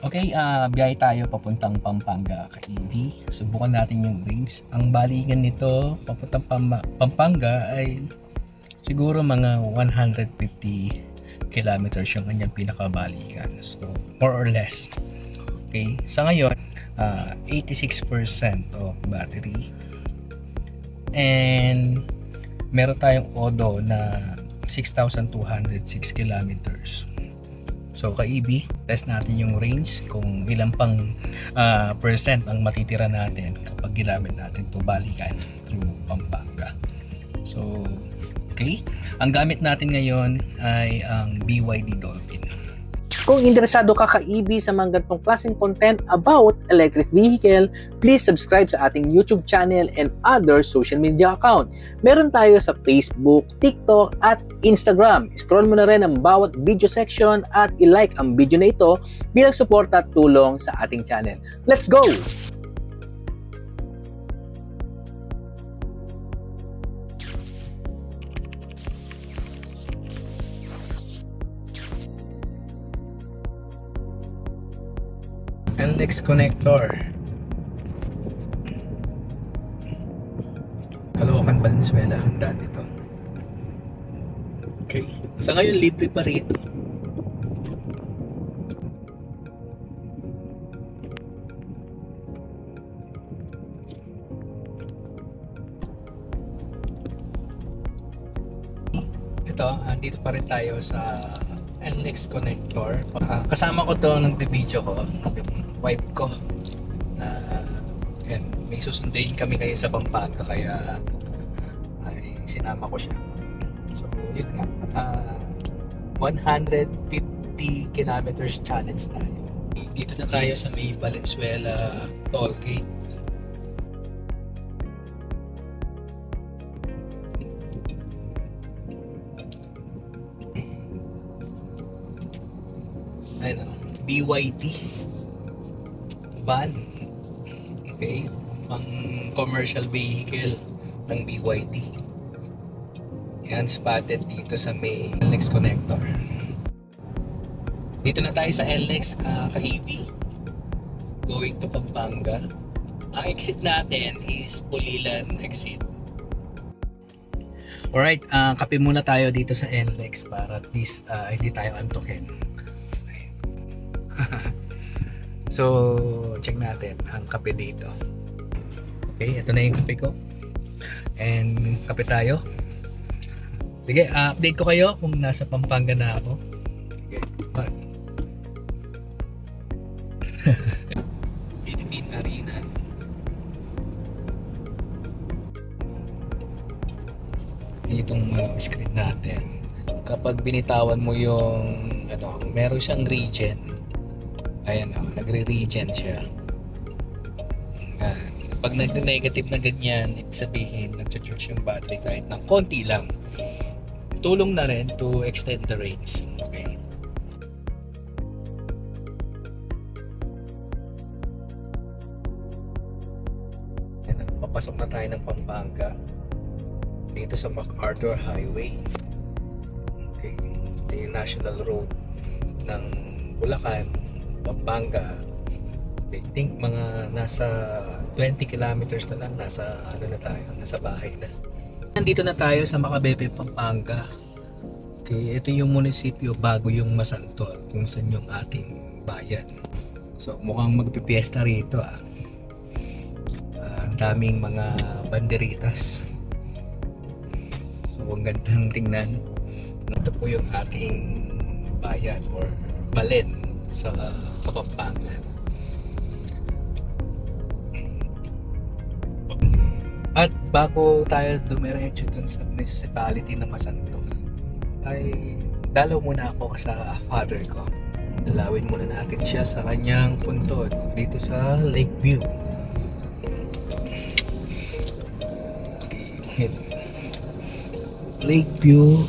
Okay, biyahe tayo papuntang Pampanga, Kaibi. Subukan natin yung range. Ang balikan nito papuntang Pampanga ay siguro mga 150 kilometers yung kanyang pinakabalikan. So, more or less. Okay, sa ngayon, 86% of battery. And meron tayong Odo na 6,206 kilometers. So Kaibi, test natin yung range kung ilang pang percent ang matitira natin kapag ginamit natin to balikan through Pampanga. So okay, ang gamit natin ngayon ay ang BYD Dolphin. Kung interesado ka Kaibi sa mga ganitong klaseng content about electric vehicle, please subscribe sa ating YouTube channel and other social media account. Meron tayo sa Facebook, TikTok at Instagram. Scroll mo na rin ang bawat video section at i-like ang video na ito bilang suporta at tulong sa ating channel. Let's go! NLEX connector, Caloocan, Valenzuela, daan ito. Okay, sa ngayon libre pa rito. Ito, dito pa rin tayo sa NLEX connector. Kasama ko to ng video ko, yung wife ko. And may susunduin kami kayo sa Pampanga, kaya ay sinama ko siya. So yun nga, 150 kilometers challenge tayo. Dito na tayo sa may Valenzuela toll gate. Ayun, BYD van. Okay, pang commercial vehicle ng BYD. Yan, spotted dito sa may NLEX connector. Dito na tayo sa NLEX Kaibi, going to Pampanga. Ang exit natin is Pulilan exit. Alright, kape muna tayo dito sa NLEX para at least hindi tayo antukin. So, check natin ang kape dito. Okay, ito na yung kape ko. And kape tayo. Sige, update ko kayo kung nasa Pampanga na ako. Okay, bye. Philippine Arena. Itong screen natin. Kapag binitawan mo yung meron siyang regen. Ayan, nagre-regen siya. Pag nag-negative na ganyan, ibig sabihin nag-charge yung battery kahit ng konti lang. Tulong na rin to extend the range. Okay. Ayan, papasok na tayo ng Pampanga dito sa MacArthur Highway. Okay. Ito yung national road ng Bulacan, Pampanga. I think mga nasa 20 kilometers na lang, nasa na tayo, nasa bahay na. Nandito na tayo sa Macabebe, Pampanga. Okay, ito yung munisipyo bago yung Masantol, kung saan yung ating bayan. So mukhang magpipiesta rito ang daming mga banderitas. So ang gandang tingnan. Ito po yung ating bayan or Balen sa Kapampangan. At bago tayo dumiretso dun sa municipality ng Masantol, ay dalaw muna ako sa father ko. Dalawin muna natin siya sa kanyang puntod dito sa Lakeview. Okay. Lakeview.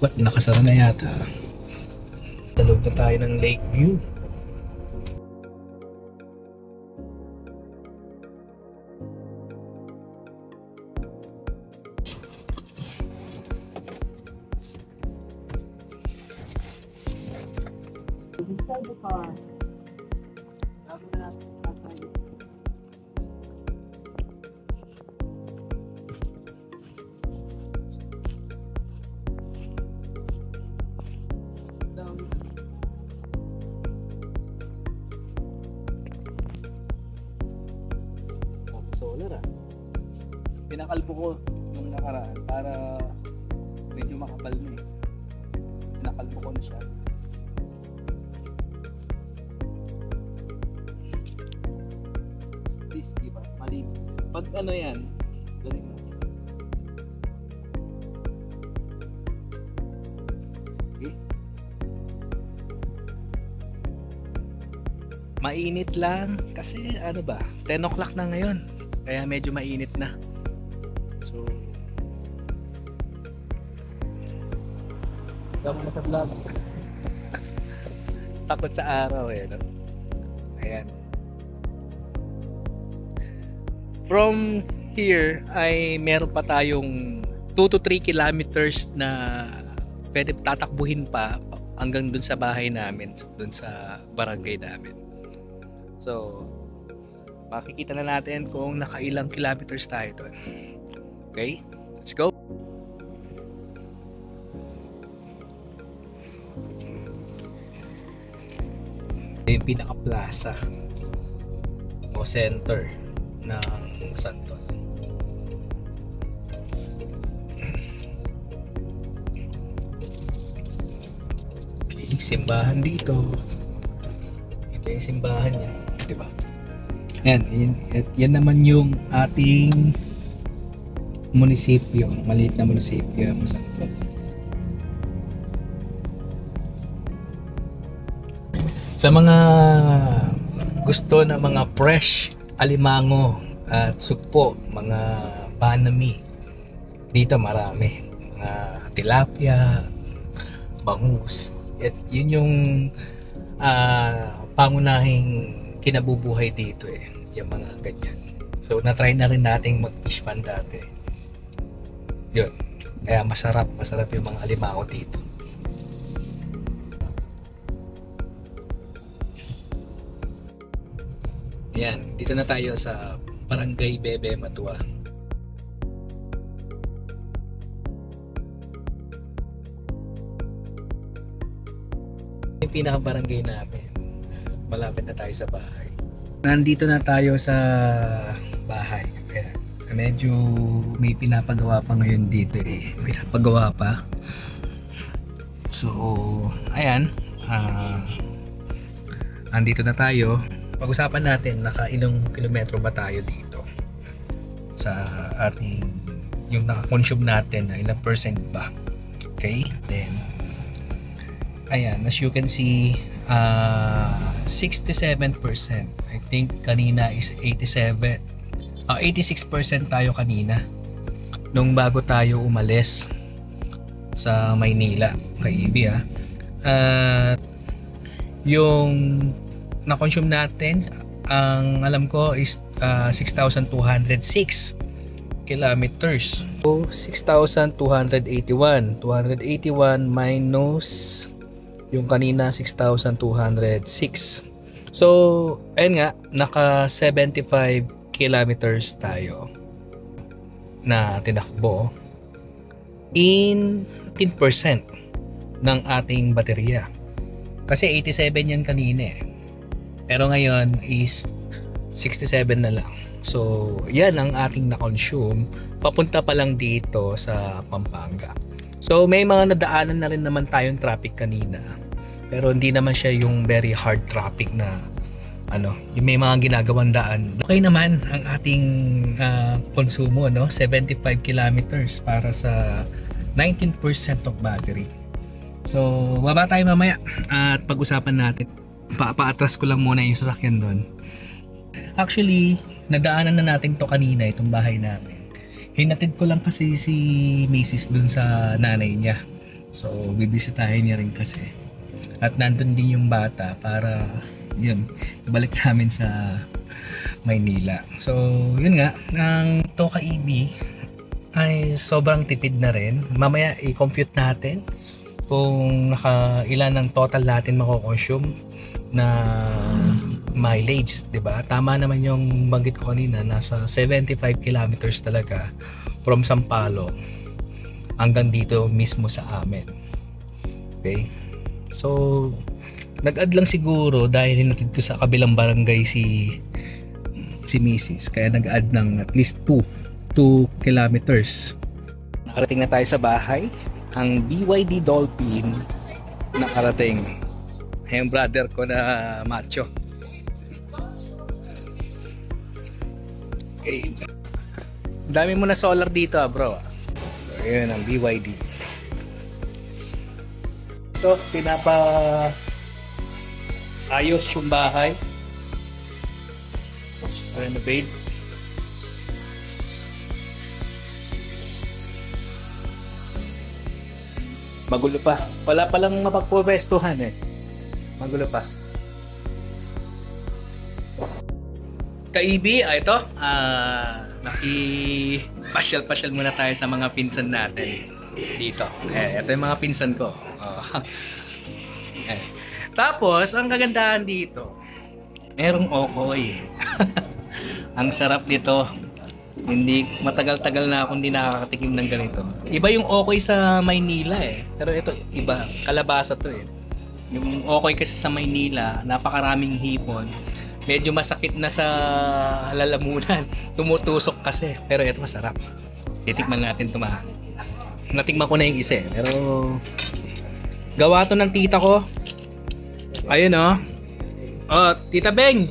What? Nakasara na yata. Sa loob na tayo ng Lakeview. Inside the car. Bago na natin tayo. Solar pinakalbo ko nung nakaraan para medyo makapal na eh. Pinakalbo ko na siya. This, diba? Mali. Pag ano yan, galing na. Okay. Mainit lang kasi ano ba, 10 o'clock na ngayon. Kaya medyo mainit na. So, tama na sa vlog. Takot sa araw eh. No? Ayan. From here ay meron pa tayong 2 to 3 kilometers na pwede tatakbuhin pa hanggang dun sa bahay namin, dun sa barangay namin. So, makikita na natin kung nakailang kilometers tayo doon. Okay? Let's go! Yung pinaka-plaza o center ng Santol. Okay, simbahan dito. Ito yung simbahan niya, di ba? Yan naman yung ating munisipyo, maliit na munisipyo ng Santol. Sa mga gusto na mga fresh alimango at sugpo, mga banami, dito marami. Mga tilapia, bangus. At yun yung pangunahing kinabubuhay dito eh, yung mga ganyan. So na-try na rin nating mag-fish pan dati. Yun. Kaya masarap yung mga alimango dito. Ayan, dito na tayo sa Barangay Bebe Matua. Yung pinaka-barangay namin. Malapit na tayo sa bahay. Nandito na tayo sa bahay. Ayan. Medyo may pinapagawa pa ngayon dito eh. Pinapagawa pa. So, ayan. Andito na tayo. Pag-usapan natin nakailang kilometro ba tayo dito sa ating yung naka-consume natin na ilang percent ba. Okay? Then, ayan. As you can see, 67%. I think kanina is 86% tayo kanina nung bago tayo umalis sa Maynila kay Ibi yung na-consume natin ang alam ko is 6,206 kilometers. So 6,281 minus yung kanina 6,206. So ayun nga, naka 75 kilometers tayo na tinakbo in 10% ng ating baterya. Kasi 87 yan kanina eh. Pero ngayon is 67 na lang. So yan ang ating na-consume papunta pa lang dito sa Pampanga. So may mga nadaanan na rin naman tayong traffic kanina. Pero hindi naman siya yung very hard traffic na yung may mga ginagawang daan. Okay naman ang ating konsumo, 75 kilometers para sa 19% of battery. So baba tayo mamaya at pag-usapan natin. Paatras ko lang muna yung sasakyan doon. Actually, nadaanan na natin to kanina, itong bahay namin. Hinatid ko lang kasi si Mrs. dun sa nanay niya. So bibisitahin niya rin kasi. At nandun din yung bata para yun, balik namin sa Maynila. So yun nga, ang Toka EV ay sobrang tipid na rin. Mamaya i-compute natin kung ilan ang total natin mako-consume na mileage, 'di ba? Tama naman yung banggit ko kanina, nasa 75 kilometers talaga from Sampaloc hanggang dito mismo sa amin. Okay? So, nag-add lang siguro dahil hinatid ko sa kabilang barangay si Mrs. Kaya nag-add ng at least 2 kilometers. Nakarating na tayo sa bahay. Ang BYD Dolphin nakarating. Yung brother ko na macho. Okay. Dami mo na solar dito bro. So yun ang BYD. So ayos yung bahay. Renovate. Magulo pa. Wala palang mapagpwestuhan eh. Magulo pa. Kaibi, ito. Pasyal-pasyal muna tayo sa mga pinsan natin dito. Ito yung mga pinsan ko. Tapos, ang kagandahan dito, merong okoy. Ang sarap nito. Hindi matagal-tagal na akong hindi nakakatikim ng ganito. Iba yung okoy sa Maynila eh. Pero ito iba, kalabasa to eh. Yung okoy kasi sa Maynila, napakaraming hipon. Medyo masakit na sa lalamunan. Tumutusok kasi. Pero ito masarap. Titikman natin ito Natikman ko na yung isa eh. Pero gawa to ng tita ko. Ayun oh. Oh, Tita Beng.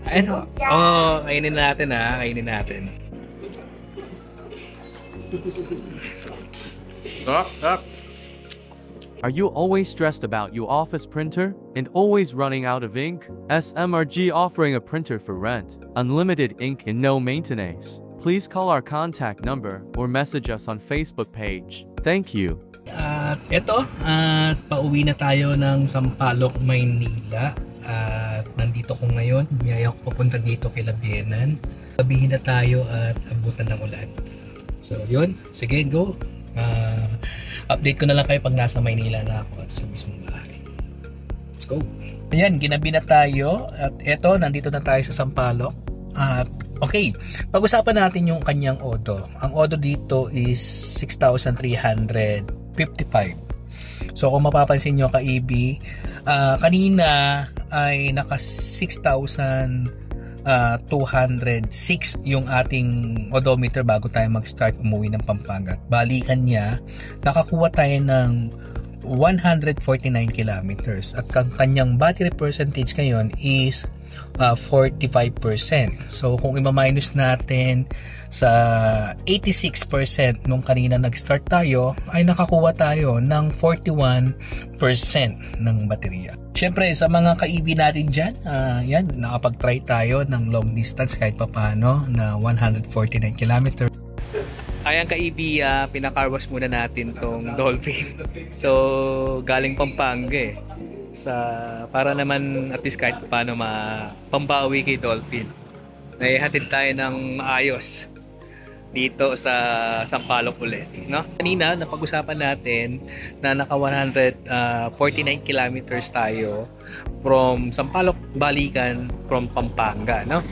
Ano? Oh, kainin natin kainin natin. Are you always stressed about your office printer and always running out of ink? SMRG offering a printer for rent, unlimited ink and no maintenance. Please call our contact number or message us on Facebook page. Thank you. At eto, pauwi na tayo ng Sampaloc, Maynila. At nandito ko ngayon, biyaya ko papunta dito kay Labienan. Gabihin na tayo at abutan ng ulan. So yun, sige go. Update ko na lang kayo pag nasa Maynila na ako at sa mismong bahay. Let's go. Ayan, ginabi na tayo at eto, nandito na tayo sa Sampaloc. At okay, pag-usapan natin yung kanyang odo. Ang odo dito is 6,355. So kung mapapansin nyo ka-EB, kanina ay naka 6,206 yung ating odometer bago tayo mag-start umuwi ng Pampanga. Balikan niya, nakakuha tayo ng 149 kilometers at kanyang battery percentage ngayon is 45%. So kung i-minus natin sa 86% nung kanina nag-start tayo, ay nakakuha tayo ng 41% ng baterya. Syempre sa mga ka-EV natin dyan, yan, nakapag-try tayo ng long distance kahit papano na 149 km. Ayan ka-EV, pinakarwas muna natin tong Dolphin. So galing Pampanga para naman at least kahit paano pambawi kay Dolphin. Naihatid tayo ng maayos dito sa Sampaloc ulit, no? Kanina napag-usapan natin na naka 149 kilometers tayo from Sampaloc balikan from Pampanga, no?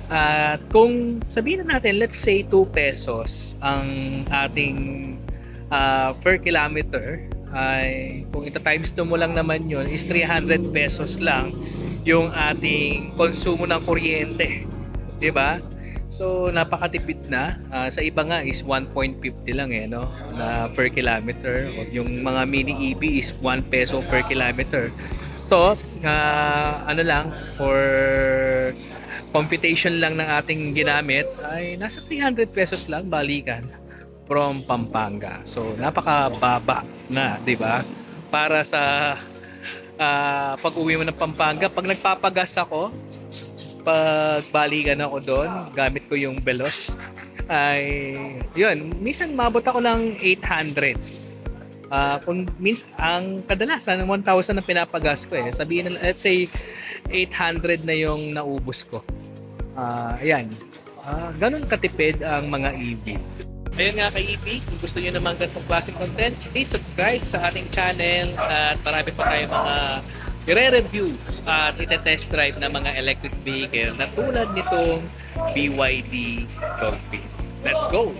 At kung sabihin natin, let's say 2 pesos ang ating per kilometer, ay kung ita-times 2 mo lang naman yun is 300 pesos lang yung ating konsumo ng kuryente, di ba? So napakatipid na. Sa iba nga is 1.50 lang no, na per kilometer. Yung mga mini EV is 1 peso per kilometer. To ano lang, for computation lang ng ating ginamit ay nasa 300 pesos lang balikan from Pampanga. So napakababa na, 'di ba? Para sa pag-uwi mo ng Pampanga, pag nagpapagas ako, pag balikan ako doon, gamit ko yung Veloz, ay yun, minsan mabot ako ng 800. Kung minsan ang kadalasan ng 1,000 na pinapagas ko sabihin na let's say 800 na yung naubos ko. Ayan. ganun katipid ang mga EV. Ayun nga ka-EV, kung gusto nyo naman ganitong klaseng content, please subscribe sa ating channel at marami pa tayong mga i-review at ite-test drive na mga electric vehicle na tulad nitong BYD Dolphin. Let's go!